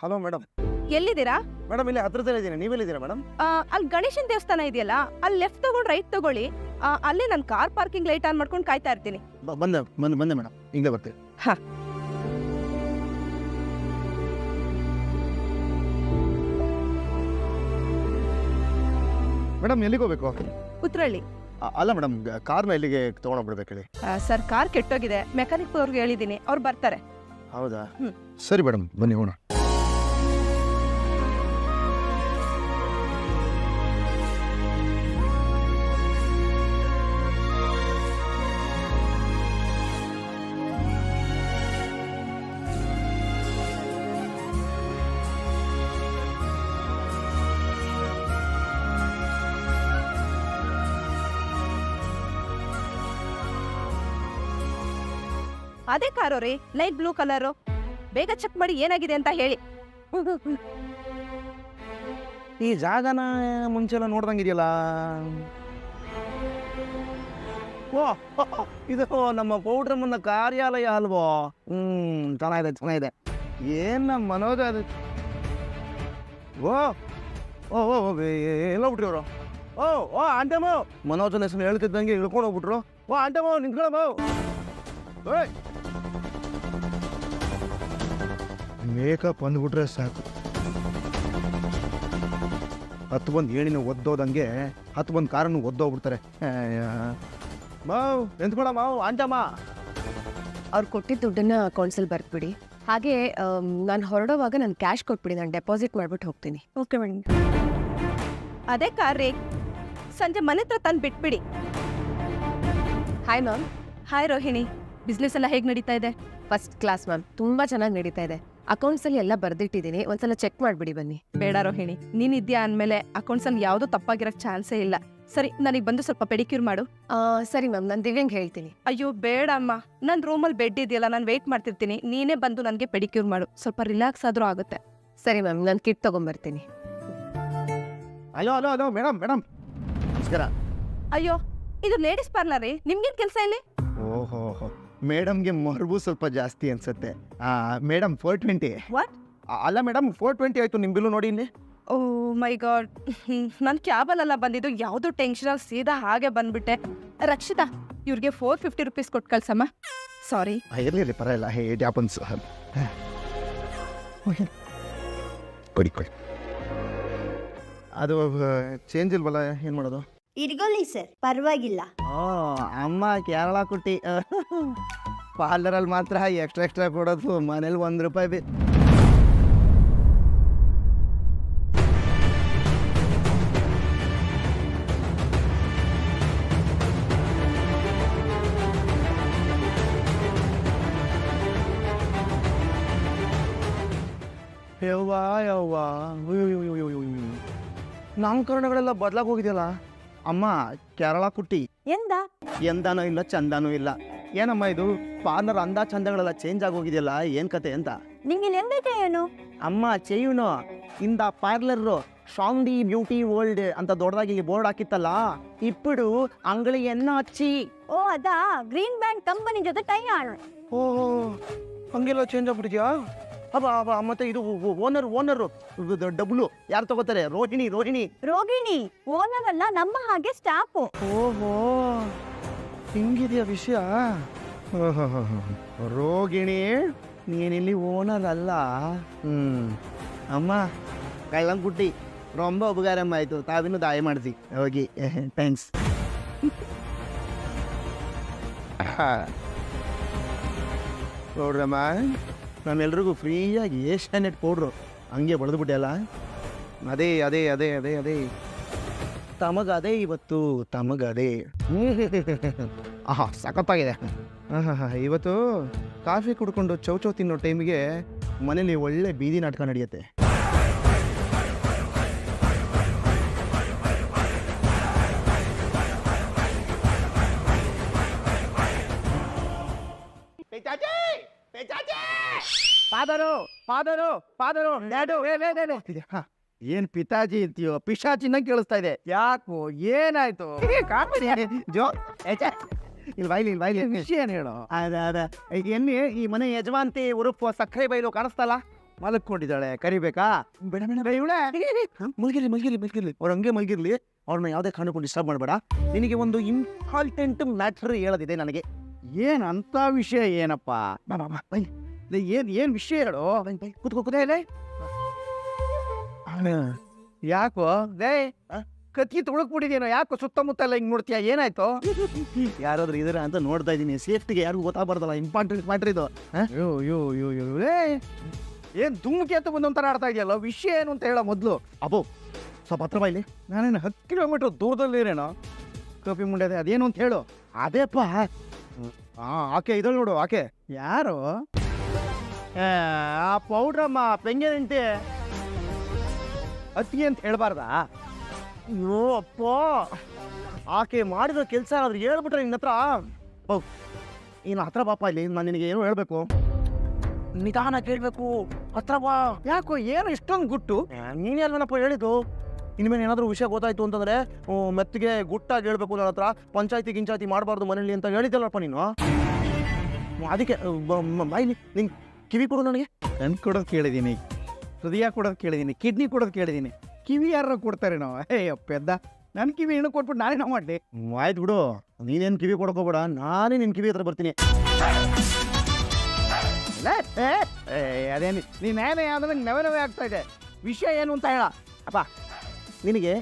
Hello madam. ಎಲ್ಲಿದ್ದೀರಾ? Madam ಇಲ್ಲಿ ಹತ್ರದಲ್ಲೇ ಇದ್ದೀನಿ. ನೀವೆಲ್ಲಿದ್ದೀರಾ ಮೇಡಮ್? ಅಲ್ಲಿ ಗಣೇಶನ್ ದೇವಸ್ಥಾನ ಇದೆಯಲ್ಲ, ಅಲ್ಲಿ ಲೆಫ್ಟ್ ತಗೊಂಡು ರೈಟ್ ತಗೊಳ್ಳಿ. ಅಲ್ಲೇ ನಾನು ಕಾರ್ ಪಾರ್ಕಿಂಗ್ ಲೈಟ್ ಆನ್ ಮಾಡ್ಕೊಂಡು ಕಾಯ್ತಾ ಇರ್ತೀನಿ. ಬಂದೆ ಮೇಡಮ್, ಈಗಲೇ ಬರ್ತೀವಿ. ಹಾ. ಮೇಡಮ್ ಎಲ್ಲಿಗೆ ಹೋಗ್ಬೇಕು? ಉತ್ರಳ್ಳಿ. ಅಲ್ಲ ಮೇಡಮ್, ಕಾರ್ನ ಎಲ್ಲಿಗೆ ತೊಗೊಂಡೋಗ್ಬಿಡ್ಬೇಕು ಹೇಳಿ. ಸರ್, ಕಾರ್ ಕೆಟ್ಟೋಗಿದೆ, ಮೆಕ್ಯಾನಿಕ್ ಅವ್ರಿಗೆ ಹೇಳಿದ್ದೀನಿ, ಅವ್ರು ಬರ್ತಾರೆ. ಹೌದಾ? ಸರಿ ಮೇಡಮ್, ಬನ್ನಿ ಹೋಗೋಣ. ಅದೇ ಕಾರು ರೀ, ಲೈಟ್ ಬ್ಲೂ ಕಲರು. ಬೇಗ ಚೆಕ್ ಮಾಡಿ ಏನಾಗಿದೆ ಅಂತ ಹೇಳಿ. ಈ ಜಾಗನ ಮುಂಚೆಲ್ಲ ನೋಡ್ದಂಗಿದೆಯಲ್ಲ. ಓ, ಇದು ನಮ್ಮ ಪೌಡ್ರಮ್ಮನ ಕಾರ್ಯಾಲಯ ಅಲ್ವೋ? ಚೆನ್ನಾಗಿದೆ. ಏನ್ ನಮ್ಮ ಮನೋಜ ಅದು. ಓ ಓ ಓ ಎಲ್ಲ ಬಿಟ್ರಿ ಅವರು. ಓ ಆಂಟಮ್ಮ, ಮನೋಜನ ಹೆಸರು ಹೇಳ್ತಿದ್ದಂಗೆ ಇಳ್ಕೊಂಡು ಹೋಗ್ಬಿಟ್ರು. ಓ ಆಂಟಮ್ಮ, ನಿಂತ್ಕೊಳ್ಳಮ್ಮ. ಓಯ್, ಮೇಕಪ್ ಅಂದ್ಬಿಟ್ರೆ ಸಾಕು, ಹತ್ತು ಬಂದು ಏಣಿನ ಒದ್ದೋದಂಗೆ 10 ಬಂದು ಕಾರನ್ನು ಒದ್ದೋಗ್ಬಿಡ್ತಾರೆ. ಮಾವು ಎಂತ್ಕೊಳ ಮಾವು ಆಂಟಮ್ಮ. ಅವ್ರು ಕೊಟ್ಟಿದ್ದ ದುಡ್ಡನ್ನ ಅಕೌಂಟ್ಸಲ್ಲಿ ಬರ್ದ್ಬಿಡಿ. ಹಾಗೆ ನಾನು ಹೊರಡೋವಾಗ ನಾನು ಕ್ಯಾಶ್ ಕೊಟ್ಬಿಡಿ, ನಾನು ಡೆಪಾಸಿಟ್ ಮಾಡ್ಬಿಟ್ಟು ಹೋಗ್ತೀನಿ. Okay madam. ಅದೇ ಕಾರ್ ರೀ, ಸಂಜೆ ಮನೆ ಹತ್ರ ತಂದು ಬಿಟ್ಬಿಡಿ. Hi ma'am. Hi Rohini, business ಎಲ್ಲ ಹೇಗೆ ನಡೀತಾ ಇದೆ? ಫಸ್ಟ್ ಕ್ಲಾಸ್ ಮ್ಯಾಮ್, ತುಂಬ ಚೆನ್ನಾಗಿ ನಡೀತಾ ಇದೆ. ಅಕೌಂಟ್ಸಲ್ಲಿ ಎಲ್ಲ ಬರ್ದಿಟ್ಟಿದ್ದೀನಿ, ಒಂದ್ಸಲ ಚೆಕ್ ಮಾಡಿಬಿಡಿ ಬನ್ನಿ. ಬೇಡ ರೋಹಿಣಿ, ನೀನಿದ್ಯಾ ಅಂದಮೇಲೆ ಅಕೌಂಟ್ಸಲ್ಲಿ ಯಾವುದೂ ತಪ್ಪಾಗಿರೋಕ್ಕೆ ಚಾನ್ಸೇ ಇಲ್ಲ. ಸರಿ, ನನಗೆ ಬಂದು ಸ್ವಲ್ಪ ಪೆಡಿಕ್ಯೂರ್ ಮಾಡು. ಸರಿ ಮ್ಯಾಮ್, ನಾನು ದಿವ್ಯಂಗೆ ಹೇಳ್ತೀನಿ. ಅಯ್ಯೋ ಬೇಡ ಅಮ್ಮ, ನನ್ನ ರೂಮಲ್ಲಿ ಬೆಡ್ ಇದೆಯಲ್ಲ, ನಾನು ವೆಯ್ಟ್ ಮಾಡ್ತಿರ್ತೀನಿ. ನೀನೇ ಬಂದು ನನಗೆ ಪೆಡಿಕ್ಯೂರ್ ಮಾಡು, ಸ್ವಲ್ಪ ರಿಲ್ಯಾಕ್ಸ್ ಆದರೂ ಆಗುತ್ತೆ. ಸರಿ ಮ್ಯಾಮ್, ನಾನು ಕಿಟ್ ತೊಗೊಂಬರ್ತೀನಿ. ಹಲೋ ಮೇಡಮ್ ನಮಸ್ಕಾರ. ಅಯ್ಯೋ, ಇದು ಲೇಡೀಸ್ ಪಾರ್ಲರ್ ರೀ, ನಿಮ್ಗೇನು ಕೆಲಸ ಇಲ್ಲಿ? ಓಹೋ, ಮೇಡಮ್ಗೆ ಮರಬು ಸ್ವಲ್ಪ ಜಾಸ್ತಿ ಅನ್ಸುತ್ತೆ. ಮೇಡಮ್ 420. ವಾಟ್? ಅಲ್ಲ ಮೇಡಮ್, 420 ಆಯಿತು. ನಿಮ್ಮ ಬಿಲ್ಲು ನೋಡಿ ಇಲ್ಲಿ. ಓ ಮೈ ಗಾಡ್, ನಾನು ಕ್ಯಾಬಲ್ಲೆಲ್ಲ ಬಂದಿದ್ದು, ಯಾವುದೋ ಟೆನ್ಷನ್, ಸೀದಾ ಹಾಗೆ ಬಂದ್ಬಿಟ್ಟೆ. ರಕ್ಷಿತಾ, ಇವ್ರಿಗೆ 450 ರೂಪೀಸ್ ಕೊಟ್ಟು ಕಳ್ಸಮ್ಮ. ಸಾರಿ. ಇರಲಿ, ಪರವಾಗಿಲ್ಲ. It happens. ಕೊಡಿ. ಅದು ಚೇಂಜ್ ಇಲ್ವಲ್ಲ, ಏನು ಮಾಡೋದು? ಇಟ್ಕೊಳ್ಳಿ ಸರ್, ಪರವಾಗಿಲ್ಲ. ಅಮ್ಮ ಕೇರಳ ಕುಟ್ಟಿ. ಪಾರ್ಲರಲ್ಲಿ ಮಾತ್ರ ಎಕ್ಸ್ಟ್ರಾ ಕೊಡೋದು, ಮನೇಲಿ ₹1. ಯವ್ವ ನಾಮಕರಣಗಳೆಲ್ಲ ಬದಲಾಗಿ ಹೋಗಿದೆಯಲ್ಲ ಅಮ್ಮ. ಕೇರಳ ಕುಟ್ಟಿ ಎಂದಾನೂ ಇಲ್ಲ, ಚಂದಾನೂ ಇಲ್ಲ. ಏನಮ್ಮ ಇದು, ಪಾರ್ಲರ್ ಅಂದ ಚಂದಗಳೆಲ್ಲ ಚೇಂಜ್ ಆಗೋಗಿದೆಯಲ್ಲ, ಏನ್ ಕತೆ ಅಂತ? ನಿಂಗೆ ಎಂದೈತೆ ಏನು? ಅಮ್ಮ ಚೆಯ್ಯುನು ಇಂದ ಪಾರ್ಲರ್ ಶಾಂಡಿ ಬ್ಯೂಟಿ ವರ್ಲ್ಡ್ ಅಂತ ದೊಡ್ಡದಾಗಿ ಇಲ್ಲಿ ಬೋರ್ಡ್ ಹಾಕಿತ್ತಲ್ಲ, ಇಪ್ಪಡು ಅಂಗಡಿ ಹಚ್ಚಿ. ಓ ಅದಾ, ಗ್ರೀನ್ ಬ್ಯಾಂಡ್ ಕಂಪನಿ ಜೊತೆ ಟೈ ಆಣ. ಓ ಹಂಗೆಲ್ಲ ಚೇಂಜ್ ಆಗ್ಬಿಟ್ಟಿದ್ಯಾ? ಅಬ್ಬ ಮತ್ತೆ ಇದು ಓನರು ಡಬ್ಲು ಯಾರು ತಗೋತಾರೆ? ರೋಹಿಣಿ. ರೋಗಿಣಿ ಓನರ್ ಅಲ್ಲ, ನಮ್ಮ ಹಾಗೆ ಸ್ಟಾಫು. ಓಹೋ, ಹಿಂಗಿದೆಯಾ ವಿಷಯ? ರೋಗಿಣಿ, ನೀನಿಲ್ಲಿ ಓನರ್ ಅಲ್ಲ. ಅಮ್ಮ ಕಳ್ಳಂಗುಟ್ಟಿ ರೊಂಬ ಉಪಕಾರಮ್ಮ ಆಯ್ತು. ತಾವಿನ್ನು ದಾಯ ಮಾಡಿಸಿ ಹೋಗಿ. ಥ್ಯಾಂಕ್ಸ್. ನೋಡ್ರಮ್ಮ, ನಮ್ಮೆಲ್ರಿಗೂ ಫ್ರೀಯಾಗಿ ಏಷ್ಯಾನೆಟ್ ಪೌಡ್ರು ಹಂಗೆ ಬಳೆದ್ಬಿಟ್ಟೆ ಅಲ್ಲ. ಅದೇ ತಮಗದೇ ಇವತ್ತು, ತಮಗದೇ. ಸಖತ್ತಾಗಿದೆ. ಇವತ್ತು ಕಾಫಿ ಕುಡ್ಕೊಂಡು ಚೌಚೌ ತಿನ್ನೋ ಟೈಮಿಗೆ ಮನೇಲಿ ಒಳ್ಳೆ ಬೀದಿ ನಾಟಕ ನಡೆಯುತ್ತೆ. ಫಾದರು ಏನ್ ಪಿತಾಜಿ ಅಂತೀಯೋ? ಪಿಶಾಚಿನ ಕೇಳಿಸ್ತಾ ಇದೆ. ಯಾಕೋ, ಏನಾಯ್ತು? ವಿಷಯ ಏನ್ ಹೇಳೋ? ಎನ್ನಿ ಈ ಮನೆ ಯಜಮಾಂತಿ ಉರುಫ್ ಸಕ್ಕರೆ ಬೈಲು ಕಾಣಿಸ್ತಲ್ಲ, ಮಲಕ್ಕೊಂಡಿದ್ದಾಳೆ, ಕರಿಬೇಕಾ? ಬೇಡ ಬೇಡ ಇವಳೆ ಮಲ್ಗಿರ್ಲಿ ಅವ್ರು ಹಂಗೆ ಮಲ್ಗಿರ್ಲಿ. ಅವ್ರನ್ನ ಯಾವುದೇ ಕಾರಣಕ್ಕೂ ಡಿಸ್ಟರ್ಬ್ ಮಾಡಬೇಡ. ನಿನಗೆ ಒಂದು ಇಂಪಾರ್ಟೆಂಟ್ ಮ್ಯಾಟರ್ ಹೇಳೋದಿದೆ ನನಗೆ. ಏನ್ ಅಂತ ವಿಷಯ ಏನಪ್ಪ? ಬಾ ಬಾ ಬಾ ಬೈ. ಏನ್ ವಿಷಯ ಹೇಳು. ಕೂತ್ಕೋ ಲೇ. ಯಾಕೋ ಲೇ ಕತ್ತಿ ತುಳುಕ್ಬಿಟ್ಟಿದೇನೋ? ಯಾಕೋ ಸುತ್ತಮುತ್ತ ಎಲ್ಲ ಹಿಂಗ್ ನೋಡ್ತೀಯ? ಏನಾಯ್ತು? ಯಾರಾದ್ರೂ ಇದಾರೆ ಅಂತ ನೋಡ್ತಾ ಇದ್ದೀನಿ. ಸೇಫ್ಟಿಗೆ ಯಾರಿಗೂ ಗೊತ್ತಾಗಬಾರ್ದಲ್ಲ. ಇಂಪಾರ್ಟೆಂಟ್ ಮ್ಯಾಟರ್ ಇದು. ಯೋ ಲೇ ಏನ್ ಧೂಮಕೇತು ಬಂದೊಂಥರ ಆಡ್ತಾ ಇದೆಯಲ್ಲ, ವಿಷಯ ಏನು ಅಂತ ಹೇಳ ಮೊದ್ಲು. ಅಬ್ಬೋ ಸ್ವಲ್ಪ ಹತ್ರ ಬಾ ಇಲ್ಲಿ. ನಾನೇನು 10 ಕಿಲೋಮೀಟರ್ ದೂರದಲ್ಲಿರೇನೋ ಕಪಿ ಮುಂಡೆ. ಅದೇನು ಅಂತ ಹೇಳು. ಅದೇಪ್ಪ ಆಕೆ ಇದ್ರಲ್ಲಿ ನೋಡು. ಆಕೆ ಯಾರು? ಆ ಪೌಡ್ರಮ್ಮ ಪೆಂಗೇನಂತೆ. ಅತ್ತಿಗೆ ಅಂತ ಹೇಳ್ಬಾರ್ದಾ? ಅಯ್ಯೋ ಅಪ್ಪ, ಆಕೆ ಮಾಡಿರೋ ಕೆಲಸ ಆದ್ರೆ ಹೇಳ್ಬಿಟ್ರೆ ನಿನ್ನ ಹತ್ರ. ಓ ನೀನು ಹತ್ರ ಬಾಪ ಇಲ್ಲಿ. ನಾನು ನಿನಗೆ ಏನೋ ಹೇಳ್ಬೇಕು. ನಿಧಾನ ಕೇಳಬೇಕು. ಹತ್ರ ಬಾ. ಯಾಕೋ ಏನು ಇಷ್ಟೊಂದು ಗುಟ್ಟು? ನೀನೇ ಅಲ್ವನಪ್ಪ ಹೇಳಿದ್ದು. ಇನ್ಮೇಲೆ ಏನಾದರೂ ವಿಷಯ ಗೊತ್ತಾಯ್ತು ಅಂತಂದ್ರೆ ಮೆತ್ತಿಗೆ ಗುಟ್ಟಾಗಿ ಹೇಳ್ಬೇಕು. ನನ್ನ ಹತ್ರ ಪಂಚಾಯತಿ ಗಿಂಚಾಯತಿ ಮಾಡಬಾರ್ದು ಮನೇಲಿ ಅಂತ ಹೇಳಿದ್ದಲ್ಲಪ್ಪ ನೀನು. ಅದಕ್ಕೆ ಬಾಯಿಲಿ ನಿಂಗೆ ಕಿವಿ ಕೊಡು ನನಗೆ. ಕಣ್ ಕೊಡೋದು ಕೇಳಿದ್ದೀನಿ, ಹೃದಯ ಕೊಡೋದು ಕೇಳಿದ್ದೀನಿ, ಕಿಡ್ನಿ ಕೊಡೋದು ಕೇಳಿದ್ದೀನಿ. ಕಿವಿ ಯಾರು ಕೊಡ್ತಾರೇನೋ? ಪೆದ್ದ ನನ್ನ ಕಿವಿ ಹೆಣ್ಣು ಕೊಟ್ಬಿಟ್ಟು ನಾನೇನೋ ಮಾಡಲಿ? ಆಯ್ತು ಬಿಡು, ನೀನೇನು ಕಿವಿ ಕೊಡ್ಕೋಬೇಡ. ನಾನೇ ನಿನ್ನ ಕಿವಿ ಹತ್ರ ಬರ್ತೀನಿ. ಅದೇನು ನೀನೇನೇ ಯಾವ್ದು ನವೆ ಆಗ್ತಾ ಇದೆ. ವಿಷಯ ಏನು ಅಂತ ಹೇಳ. ಅಪ್ಪ ನಿನಗೆ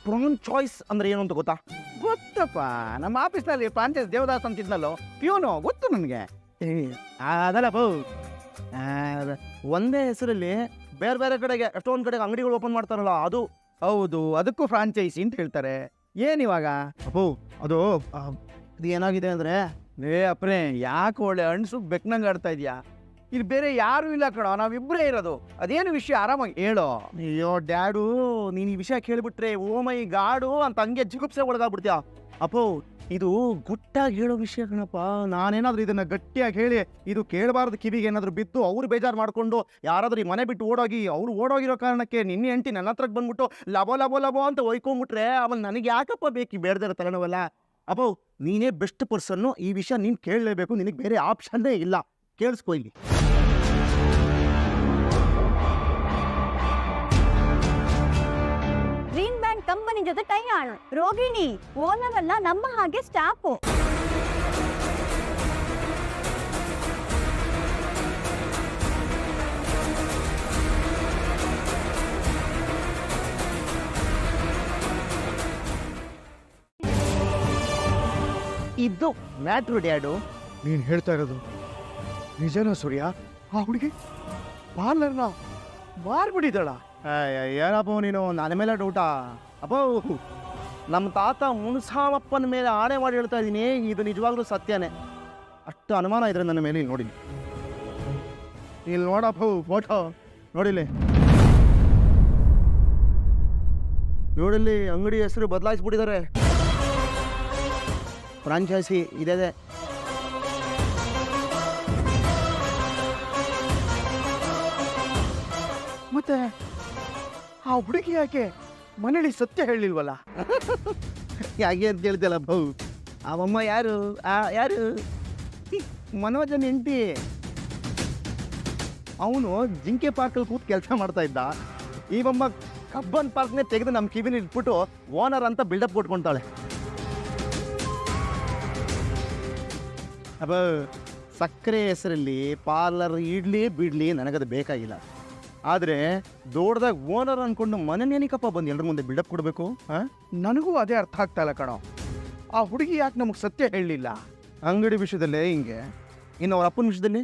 ಪ್ರಾನ್ ಚಾಯ್ಸ್ ಅಂದ್ರೆ ಏನು ಅಂತ ಗೊತ್ತಾ? ಗೊತ್ತಪ್ಪ, ನಮ್ಮ ಆಫೀಸ್ನಲ್ಲಿ ಫ್ರಾಂಚೈಸ್ ದೇವದಾಸ್ ಅಂತಿದ್ನಲ್ಲೋ ಪ್ಯೂನು, ಗೊತ್ತು ನನಗೆ. ಅದಲ್ಲ ಬೌ, ಒಂದೇ ಹೆಸರಲ್ಲಿ ಬೇರೆ ಬೇರೆ ಕಡೆಗೆ ಎಷ್ಟೊಂದು ಕಡೆಗೆ ಅಂಗಡಿಗಳು ಓಪನ್ ಮಾಡ್ತಾರಲ್ಲ ಅದು. ಹೌದು, ಅದಕ್ಕೂ ಫ್ರಾಂಚೈಸಿ ಅಂತ ಹೇಳ್ತಾರೆ. ಏನಿವಾಗ? ಅಪ್ಪು ಅದು ಏನಾಗಿದೆ ಅಂದರೆ, ಅಪ್ರೇ ಯಾಕೆ ಒಳ್ಳೆ ಅಣ್ಸು ಬೆಕ್ನಂಗೆ ಆಡ್ತಾ ಇದೆಯಾ? ಇಲ್ಲಿ ಬೇರೆ ಯಾರೂ ಇಲ್ಲ ಕಣೋ, ನಾವಿಬ್ಬರೇ ಇರೋದು. ಅದೇನು ವಿಷಯ ಆರಾಮಾಗಿ ಹೇಳೋ. ಅಯ್ಯೋ ಡ್ಯಾಡು, ನೀನು ಈ ವಿಷಯ ಕೇಳಿಬಿಟ್ರೆ ಓ ಮೈ ಗಾಡು ಅಂತ ಹಂಗೆ ಜಿಗುಪ್ಸೆ ಒಳಗಾಗ್ಬಿಡ್ತೀಯ. ಅಪ್ಪೋ ಇದು ಗುಟ್ಟಾಗಿ ಹೇಳೋ ವಿಷಯ ಕಣಪ್ಪ. ನಾನೇನಾದ್ರೂ ಇದನ್ನ ಗಟ್ಟಿಯಾಗಿ ಹೇಳಿ ಇದು ಕೇಳಬಾರ್ದು ಕಿವಿಗೆ ಏನಾದರೂ ಬಿದ್ದು ಅವ್ರು ಬೇಜಾರು ಮಾಡಿಕೊಂಡು ಯಾರಾದ್ರೂ ಈ ಮನೆ ಬಿಟ್ಟು ಓಡೋಗಿ ಅವ್ರು ಓಡೋಗಿರೋ ಕಾರಣಕ್ಕೆ ನಿನ್ನೆ ಹೆಂಡತಿ ನನ್ನ ಹತ್ರಕ್ಕೆ ಬಂದ್ಬಿಟ್ಟು ಲಬೋ ಲಬೋ ಲಬೋ ಅಂತ ಒಯ್ಕೊಂಡ್ಬಿಟ್ರೆ ಆಮೇಲೆ ನನಗೆ ಯಾಕಪ್ಪ ಬೇಕು ಬೇಡದಿರೋ ತಲೆನೋವಲ್ಲ. ಅಪ್ಪೋ ನೀನೇ ಬೆಸ್ಟ್ ಪರ್ಸನ್ನು. ಈ ವಿಷಯ ನೀನು ಕೇಳಲೇಬೇಕು. ನಿನಗೆ ಬೇರೆ ಆಪ್ಷನ್ನೇ ಇಲ್ಲ. ಕೇಳಿಸ್ಕೊ ಇಲ್ಲಿ. ಗ್ರೀನ್ ಬ್ಯಾಂಡ್ ಕಂಪನಿ ಜೊತೆ ಟೈ ಆಣ. ರೋಗಿಣಿ ಓನರ್ ಅಲ್ಲ, ನಮ್ಮ ಹಾಗೆ ಸ್ಟಾಫು. ಇದು ಮ್ಯಾಟ್ರು ಡ್ಯಾಡು. ನೀನು ಹೇಳ್ತಾ ಇರೋದು ನಿಜನೋ ಸೂರ್ಯ? ಆ ಹುಡುಗಿ ಪಾರ್ಲರ್ನ ಮಾರ್ಬಿಟ್ಟಿದ್ದಾಳ? ಏನಪ್ಪ ನೀನು ನನ್ನ ಮೇಲೆ ಡೌಟಾ? ಅಪ್ಪೋ ನಮ್ಮ ತಾತ ಮುನ್ಸಾಮಪ್ಪನ ಮೇಲೆ ಆಣೆ ಮಾಡಿ ಹೇಳ್ತಾ ಇದ್ದೀನಿ, ಇದು ನಿಜವಾಗ್ಲೂ ಸತ್ಯನೇ. ಅಷ್ಟು ಅನುಮಾನ ಇದ್ರೆ ನನ್ನ ಮೇಲೆ. ಇಲ್ಲಿ ನೋಡಿ, ಇಲ್ಲಿ ನೋಡಪ್ಪ ಫೋಟೋ ನೋಡಿಲ್ಲಿ. ನೋಡಿಲ್ಲಿ ಅಂಗಡಿ ಹೆಸರು ಬದಲಾಯಿಸ್ಬಿಟ್ಟಿದ್ದಾರೆ. ಫ್ರಾಂಚೈಸಿ ಇದೆ. ಮತ್ತೆ ಆ ಹುಡುಗಿ ಯಾಕೆ ಮನೇಲಿ ಸತ್ಯ ಹೇಳಿಲ್ವಲ್ಲ? ಯಾಕೆ ಅಂತ ಹೇಳ್ತಿಲ್ಲ ಬೌ. ಅವಮ್ಮ ಯಾರು? ಯಾರು? ಮನೋಜನ್ ಹೆಂಡತಿ. ಅವನು ಜಿಂಕೆ ಪಾರ್ಕಲ್ಲಿ ಕೂತು ಕೆಲಸ ಮಾಡ್ತಾ ಇದ್ದ. ಇವಮ್ಮ ಕಬ್ಬನ್ ಪಾರ್ಕ್ನೇ ತೆಗೆದು ನಮ್ಮ ಕಿವಿನ ಇಟ್ಬಿಟ್ಟು ಓನರ್ ಅಂತ ಬಿಲ್ಡಪ್ ಕೊಟ್ಕೊಳ್ತಾಳೆ. ಅಬ್ಬ ಸಕ್ಕರೆ ಹೆಸರಲ್ಲಿ ಪಾರ್ಲರ್ ಇಡ್ಲಿ ಬಿಡ್ಲಿ ನನಗದು ಬೇಕಾಗಿಲ್ಲ. ಆದರೆ ದೊಡ್ಡದಾಗ ಓನರ್ ಅಂದ್ಕೊಂಡು ಮನೇನೇನಿಕಪ್ಪ ಬಂದು ಎಲ್ಲರ ಮುಂದೆ ಬಿಲ್ಡಪ್ ಕೊಡಬೇಕು? ನನಗೂ ಅದೇ ಅರ್ಥ ಆಗ್ತಾ ಇಲ್ಲ ಕಣೋ. ಆ ಹುಡುಗಿ ಯಾಕೆ ನಮಗೆ ಸತ್ಯ ಹೇಳಲಿಲ್ಲ? ಅಂಗಡಿ ವಿಷಯದಲ್ಲೇ ಹಿಂಗೆ, ಇನ್ನು ಅವ್ರ ಅಪ್ಪನ ವಿಷಯದಲ್ಲಿ